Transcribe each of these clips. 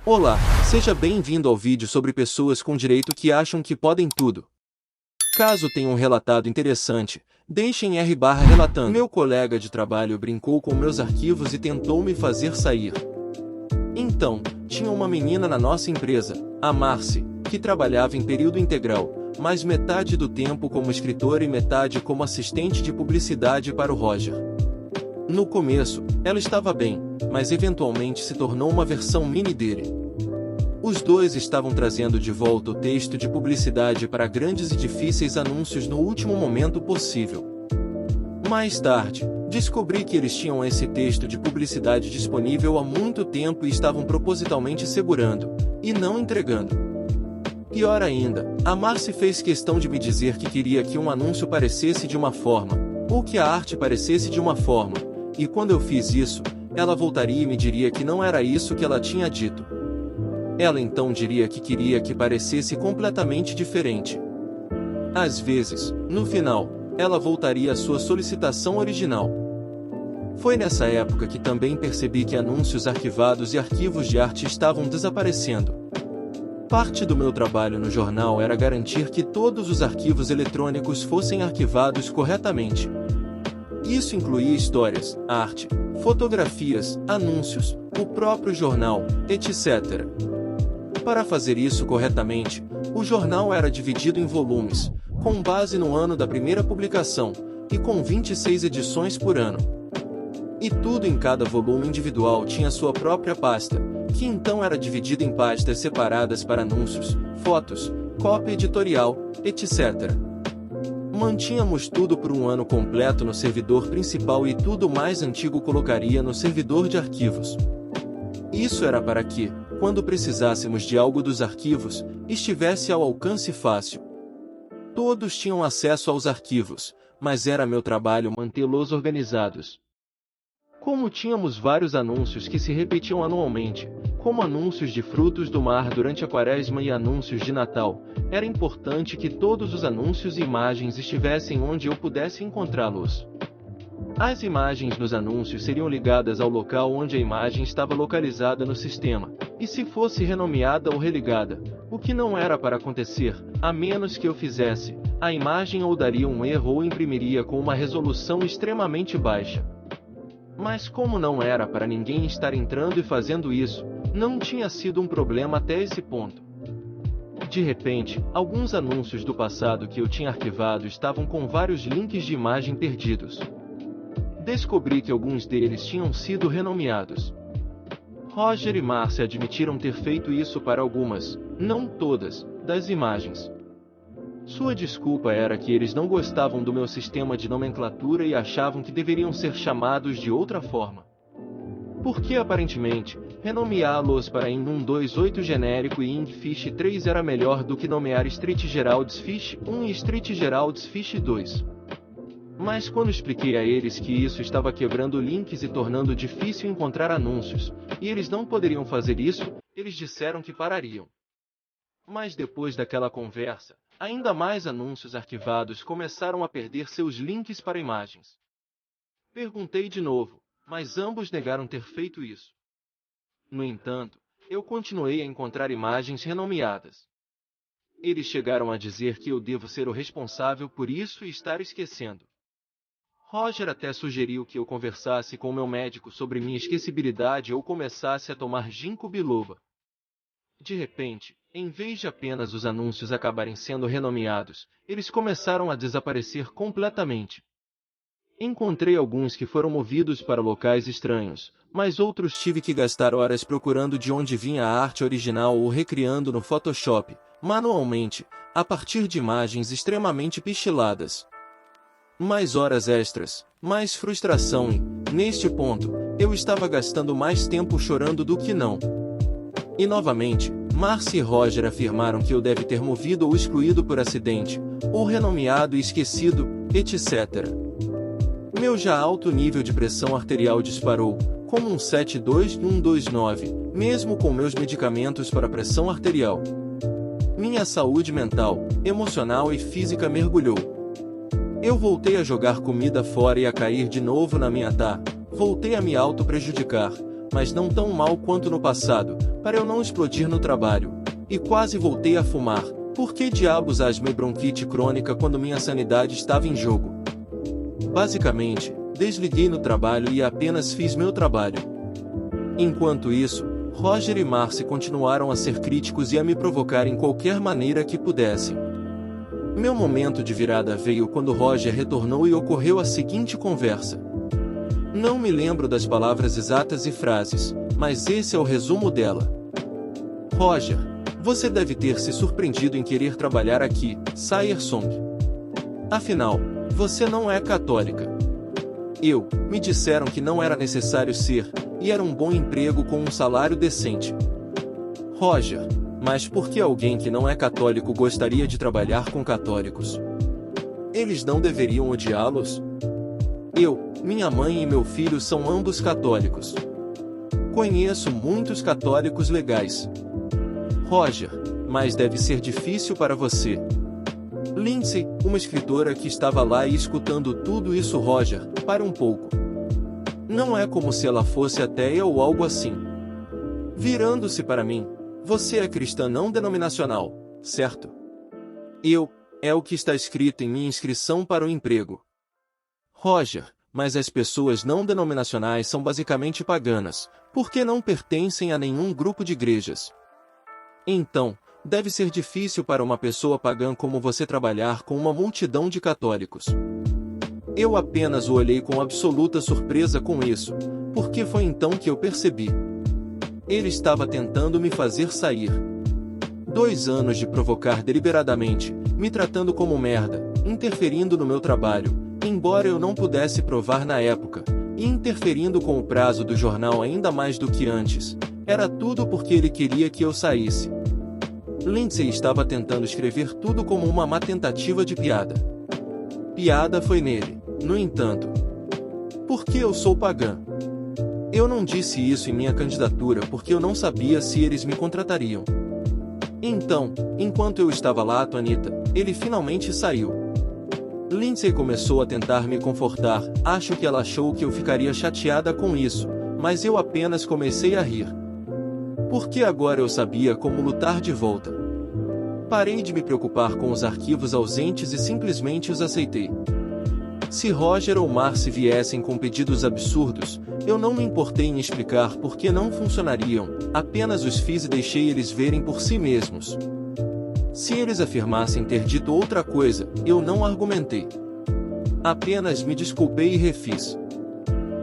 Olá, seja bem-vindo ao vídeo sobre pessoas com direito que acham que podem tudo. Caso tenha um relatado interessante, deixem R/relatando. Meu colega de trabalho brincou com meus arquivos e tentou me fazer sair. Então, tinha uma menina na nossa empresa, a Marcy, que trabalhava em período integral, mas metade do tempo como escritora e metade como assistente de publicidade para o Roger. No começo, ela estava bem, mas eventualmente se tornou uma versão mini dele. Os dois estavam trazendo de volta o texto de publicidade para grandes e difíceis anúncios no último momento possível. Mais tarde, descobri que eles tinham esse texto de publicidade disponível há muito tempo e estavam propositalmente segurando, e não entregando. Pior ainda, a Marcy fez questão de me dizer que queria que um anúncio parecesse de uma forma, ou que a arte parecesse de uma forma, e quando eu fiz isso, ela voltaria e me diria que não era isso que ela tinha dito. Ela então diria que queria que parecesse completamente diferente. Às vezes, no final, ela voltaria à sua solicitação original. Foi nessa época que também percebi que anúncios arquivados e arquivos de arte estavam desaparecendo. Parte do meu trabalho no jornal era garantir que todos os arquivos eletrônicos fossem arquivados corretamente. Isso incluía histórias, arte, fotografias, anúncios, o próprio jornal, etc. Para fazer isso corretamente, o jornal era dividido em volumes, com base no ano da primeira publicação, e com 26 edições por ano. E tudo em cada volume individual tinha sua própria pasta, que então era dividida em pastas separadas para anúncios, fotos, cópia editorial, etc. Mantínhamos tudo por um ano completo no servidor principal e tudo mais antigo colocaria no servidor de arquivos. Isso era para que, quando precisássemos de algo dos arquivos, estivesse ao alcance fácil. Todos tinham acesso aos arquivos, mas era meu trabalho mantê-los organizados. Como tínhamos vários anúncios que se repetiam anualmente, como anúncios de frutos do mar durante a Quaresma e anúncios de Natal, era importante que todos os anúncios e imagens estivessem onde eu pudesse encontrá-los. As imagens nos anúncios seriam ligadas ao local onde a imagem estava localizada no sistema, e se fosse renomeada ou religada, o que não era para acontecer, a menos que eu fizesse, a imagem ou daria um erro ou imprimiria com uma resolução extremamente baixa. Mas como não era para ninguém estar entrando e fazendo isso, não tinha sido um problema até esse ponto. De repente, alguns anúncios do passado que eu tinha arquivado estavam com vários links de imagem perdidos. Descobri que alguns deles tinham sido renomeados. Roger e Marcy admitiram ter feito isso para algumas, não todas, das imagens. Sua desculpa era que eles não gostavam do meu sistema de nomenclatura e achavam que deveriam ser chamados de outra forma. Porque aparentemente, renomeá-los para ING 128 genérico e ING Fish 3 era melhor do que nomear Street Gerald's Fish 1 e Street Gerald's Fish 2. Mas quando expliquei a eles que isso estava quebrando links e tornando difícil encontrar anúncios, e eles não poderiam fazer isso, eles disseram que parariam. Mas depois daquela conversa, ainda mais anúncios arquivados começaram a perder seus links para imagens. Perguntei de novo, mas ambos negaram ter feito isso. No entanto, eu continuei a encontrar imagens renomeadas. Eles chegaram a dizer que eu devo ser o responsável por isso e estar esquecendo. Roger até sugeriu que eu conversasse com meu médico sobre minha esquecibilidade ou começasse a tomar ginkgo biloba. De repente, em vez de apenas os anúncios acabarem sendo renomeados, eles começaram a desaparecer completamente. Encontrei alguns que foram movidos para locais estranhos, mas outros tive que gastar horas procurando de onde vinha a arte original ou recriando no Photoshop, manualmente, a partir de imagens extremamente pichiladas. Mais horas extras, mais frustração e, neste ponto, eu estava gastando mais tempo chorando do que não. E novamente, Marcy e Roger afirmaram que eu deve ter movido ou excluído por acidente, ou renomeado e esquecido, etc. Meu já alto nível de pressão arterial disparou, como um 72129, mesmo com meus medicamentos para pressão arterial. Minha saúde mental, emocional e física mergulhou. Eu voltei a jogar comida fora e a cair de novo na minha voltei a me auto-prejudicar, mas não tão mal quanto no passado, para eu não explodir no trabalho. E quase voltei a fumar. Por que diabos asma e bronquite crônica quando minha sanidade estava em jogo? Basicamente, desliguei no trabalho e apenas fiz meu trabalho. Enquanto isso, Roger e Marcy continuaram a ser críticos e a me provocar em qualquer maneira que pudessem. Meu momento de virada veio quando Roger retornou e ocorreu a seguinte conversa. Não me lembro das palavras exatas e frases, mas esse é o resumo dela. Roger, você deve ter se surpreendido em querer trabalhar aqui, Song. Afinal, você não é católica. Me disseram que não era necessário ser, e era um bom emprego com um salário decente. Roger, mas por que alguém que não é católico gostaria de trabalhar com católicos? Eles não deveriam odiá-los? Minha mãe e meu filho são ambos católicos. Conheço muitos católicos legais. Roger, mas deve ser difícil para você. Lindsay, uma escritora que estava lá e escutando tudo isso. Roger, para um pouco. Não é como se ela fosse ateia ou algo assim. Virando-se para mim, você é cristã não denominacional, certo? É o que está escrito em minha inscrição para o emprego. Roger, mas as pessoas não denominacionais são basicamente paganas, porque não pertencem a nenhum grupo de igrejas. Então, deve ser difícil para uma pessoa pagã como você trabalhar com uma multidão de católicos. Eu apenas o olhei com absoluta surpresa com isso, porque foi então que eu percebi. Ele estava tentando me fazer sair. 2 anos de provocar deliberadamente, me tratando como merda, interferindo no meu trabalho, embora eu não pudesse provar na época, e interferindo com o prazo do jornal ainda mais do que antes. Era tudo porque ele queria que eu saísse. Lindsay estava tentando escrever tudo como uma má tentativa de piada. Piada foi nele, no entanto. Porque eu sou pagã. Eu não disse isso em minha candidatura porque eu não sabia se eles me contratariam. Então, enquanto eu estava lá, Tonita, ele finalmente saiu. Lindsay começou a tentar me confortar, acho que ela achou que eu ficaria chateada com isso, mas eu apenas comecei a rir. Porque agora eu sabia como lutar de volta. Parei de me preocupar com os arquivos ausentes e simplesmente os aceitei. Se Roger ou Marcy viessem com pedidos absurdos, eu não me importei em explicar por que não funcionariam, apenas os fiz e deixei eles verem por si mesmos. Se eles afirmassem ter dito outra coisa, eu não argumentei. Apenas me desculpei e refiz.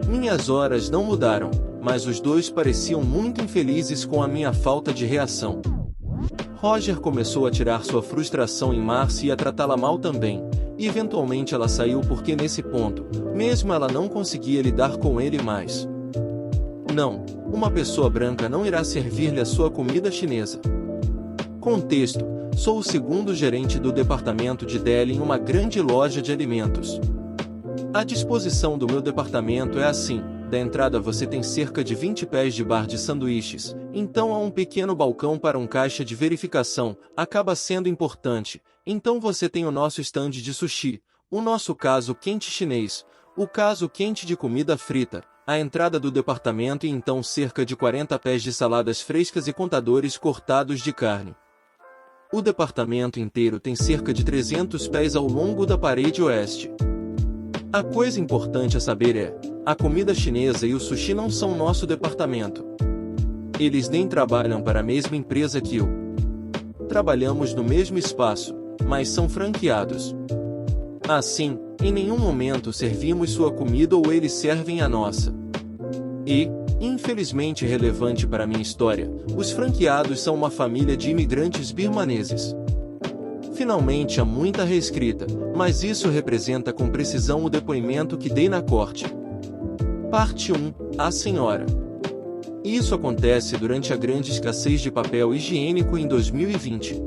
Minhas horas não mudaram, mas os dois pareciam muito infelizes com a minha falta de reação. Roger começou a tirar sua frustração em Marcy e a tratá-la mal também, e eventualmente ela saiu porque nesse ponto, mesmo ela não conseguia lidar com ele mais. Não, uma pessoa branca não irá servir-lhe a sua comida chinesa. Contexto: sou o segundo gerente do departamento de deli em uma grande loja de alimentos. A disposição do meu departamento é assim: da entrada você tem cerca de 20 pés de bar de sanduíches, então há um pequeno balcão para um caixa de verificação, acaba sendo importante, então você tem o nosso stand de sushi, o nosso caso quente chinês, o caso quente de comida frita, a entrada do departamento e então cerca de 40 pés de saladas frescas e contadores cortados de carne. O departamento inteiro tem cerca de 300 pés ao longo da parede oeste. A coisa importante a saber é, a comida chinesa e o sushi não são nosso departamento. Eles nem trabalham para a mesma empresa que eu. Trabalhamos no mesmo espaço, mas são franqueados. Assim, em nenhum momento servimos sua comida ou eles servem a nossa. E, infelizmente relevante para minha história, os franqueados são uma família de imigrantes birmaneses. Finalmente há muita reescrita, mas isso representa com precisão o depoimento que dei na corte. Parte 1. A senhora. Isso acontece durante a grande escassez de papel higiênico em 2020.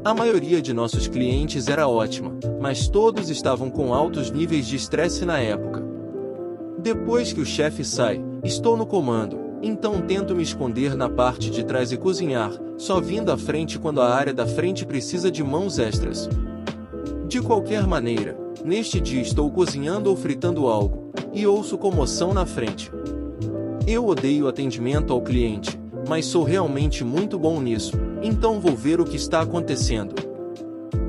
A maioria de nossos clientes era ótima, mas todos estavam com altos níveis de estresse na época. Depois que o chefe sai, estou no comando, então tento me esconder na parte de trás e cozinhar, só vindo à frente quando a área da frente precisa de mãos extras. De qualquer maneira, neste dia estou cozinhando ou fritando algo, e ouço comoção na frente. Eu odeio atendimento ao cliente, mas sou realmente muito bom nisso, então vou ver o que está acontecendo.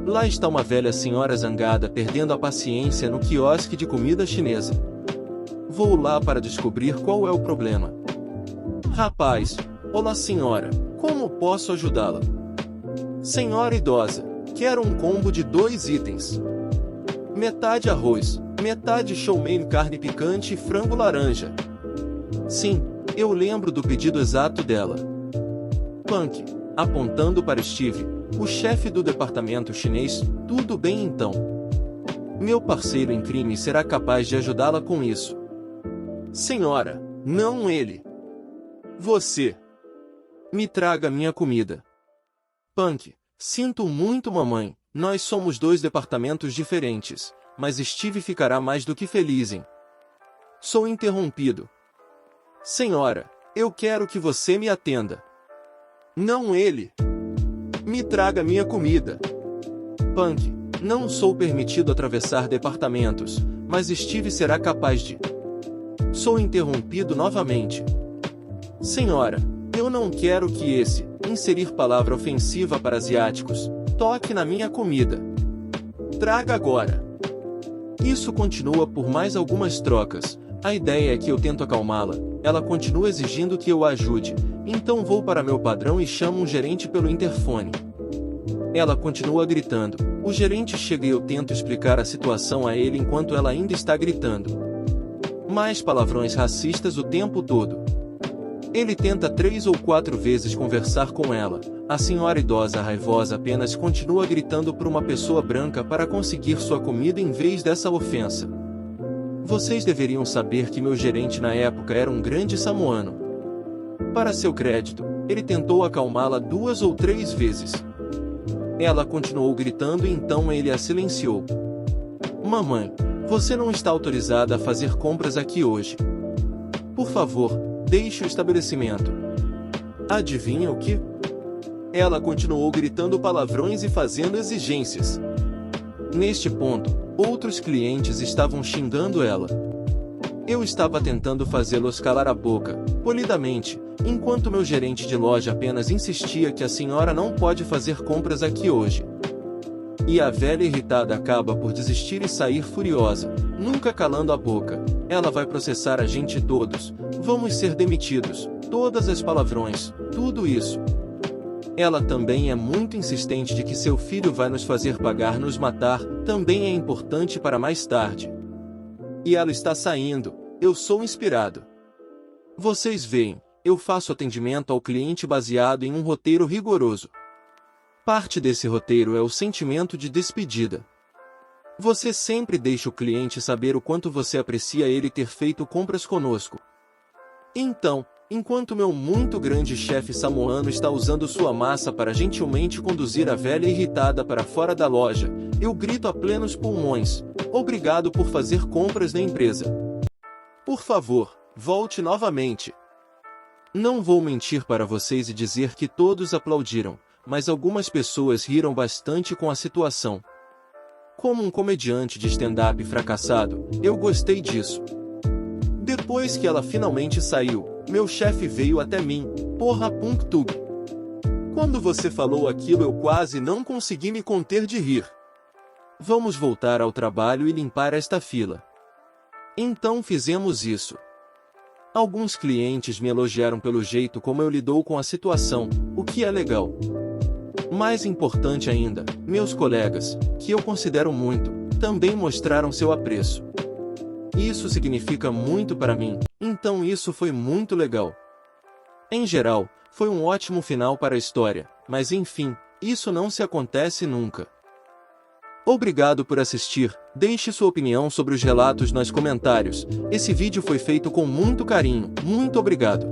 Lá está uma velha senhora zangada perdendo a paciência no quiosque de comida chinesa. Vou lá para descobrir qual é o problema. Rapaz, olá senhora, como posso ajudá-la? Senhora idosa, quero um combo de 2 itens. Metade arroz, metade chow mein carne picante e frango laranja. Sim, eu lembro do pedido exato dela. Punk, apontando para Steve, o chefe do departamento chinês, tudo bem então. Meu parceiro em crime será capaz de ajudá-la com isso. Senhora, não ele. Você. Me traga minha comida. Punk, sinto muito mamãe, nós somos 2 departamentos diferentes, mas Steve ficará mais do que feliz em... Sou interrompido. Senhora, eu quero que você me atenda. Não ele. Me traga minha comida. Punk, não sou permitido atravessar departamentos, mas Steve será capaz de... Sou interrompido novamente. Senhora, eu não quero que esse, inserir palavra ofensiva para asiáticos, toque na minha comida. Traga agora. Isso continua por mais algumas trocas. A ideia é que eu tento acalmá-la, ela continua exigindo que eu a ajude, então vou para meu padrão e chamo um gerente pelo interfone. Ela continua gritando, o gerente chega e eu tento explicar a situação a ele enquanto ela ainda está gritando. Mais palavrões racistas o tempo todo. Ele tenta 3 ou 4 vezes conversar com ela, a senhora idosa raivosa apenas continua gritando por uma pessoa branca para conseguir sua comida em vez dessa ofensa. Vocês deveriam saber que meu gerente na época era um grande samoano. Para seu crédito, ele tentou acalmá-la 2 ou 3 vezes. Ela continuou gritando e então ele a silenciou. Mamãe, você não está autorizada a fazer compras aqui hoje. Por favor, deixe o estabelecimento. Adivinha o que? Ela continuou gritando palavrões e fazendo exigências. Neste ponto, outros clientes estavam xingando ela. Eu estava tentando fazê-los calar a boca, polidamente, enquanto meu gerente de loja apenas insistia que a senhora não pode fazer compras aqui hoje. E a velha irritada acaba por desistir e sair furiosa, nunca calando a boca. Ela vai processar a gente todos, vamos ser demitidos, todas as palavrões, tudo isso. Ela também é muito insistente de que seu filho vai nos fazer pagar nos matar, também é importante para mais tarde. E ela está saindo, eu sou inspirado. Vocês veem, eu faço atendimento ao cliente baseado em um roteiro rigoroso. Parte desse roteiro é o sentimento de despedida. Você sempre deixa o cliente saber o quanto você aprecia ele ter feito compras conosco. Então, enquanto meu muito grande chefe samoano está usando sua massa para gentilmente conduzir a velha irritada para fora da loja, eu grito a plenos pulmões, obrigado por fazer compras na empresa. Por favor, volte novamente. Não vou mentir para vocês e dizer que todos aplaudiram, mas algumas pessoas riram bastante com a situação. Como um comediante de stand-up fracassado, eu gostei disso. Depois que ela finalmente saiu, meu chefe veio até mim, porra Punktug. Quando você falou aquilo eu quase não consegui me conter de rir. Vamos voltar ao trabalho e limpar esta fila. Então fizemos isso. Alguns clientes me elogiaram pelo jeito como eu lidou com a situação, o que é legal. Mais importante ainda, meus colegas, que eu considero muito, também mostraram seu apreço. Isso significa muito para mim, então isso foi muito legal. Em geral, foi um ótimo final para a história, mas enfim, isso não se acontece nunca. Obrigado por assistir, deixe sua opinião sobre os relatos nos comentários, esse vídeo foi feito com muito carinho, muito obrigado.